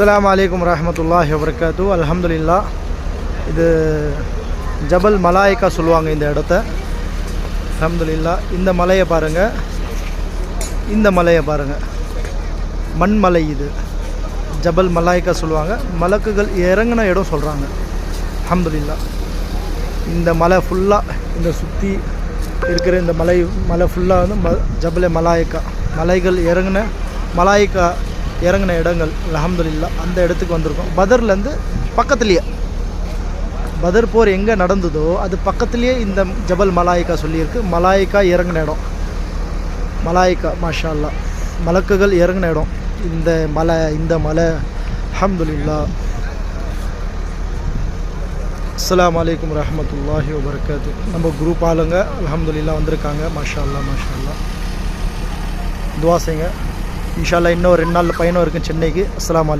அஸ்ஸலாமு அலைக்கும் வரஹ்மத்துல்லாஹி வபரகாத்து. அல்ஹம்துலில்லாஹ். இது ஜபல் மலாய்க்கா சொல்லுவாங்க இந்த இடத்த. அல்ஹம்துலில்லாஹ். இந்த மலையை பாருங்கள், இந்த மலையை பாருங்கள், மண்மலை. இது ஜபல் மலாய்க்கா சொல்லுவாங்க. மலக்குகள் இறங்கின இடம் சொல்கிறாங்க. அல்ஹம்துலில்லாஹ். இந்த மலை ஃபுல்லாக, இந்த சுற்றி இருக்கிற இந்த மலை ஃபுல்லாக வந்து ஜபல் மலாய்க்கா, மலைகள் இறங்கின, மலாய்க்கா இறங்கின இடங்கள். அல்ஹம்துலில்லாஹ். அந்த இடத்துக்கு வந்திருக்கோம். பதர்லேருந்து பக்கத்துலேயே, பதர் போர் எங்கே நடந்ததோ அது பக்கத்துலேயே இந்த ஜபல் மலாய்க்கா சொல்லியிருக்கு. மலாய்க்கா இறங்கின இடம், மலாய்க்கா மாஷா அல்லாஹ், மலக்குகள் இறங்கின இடம் இந்த மலை. அல்ஹம்துலில்லாஹ். அஸ்ஸலாமு அலைக்கும் வரஹ்மத்துல்லாஹி வபரகாத்து. நம்ம குரூப் ஆளுங்க அல்ஹம்துலில்லாஹ் வந்திருக்காங்க. மாஷா அல்லாஹ், மாஷா அல்லாஹ். துவா செய்யுங்க. இன்ஷா அல்லாஹ் இன்னும் 2 நாளில் பயணம் இருக்குது சென்னைக்கு. அஸ்ஸலாமு அலைக்கும்.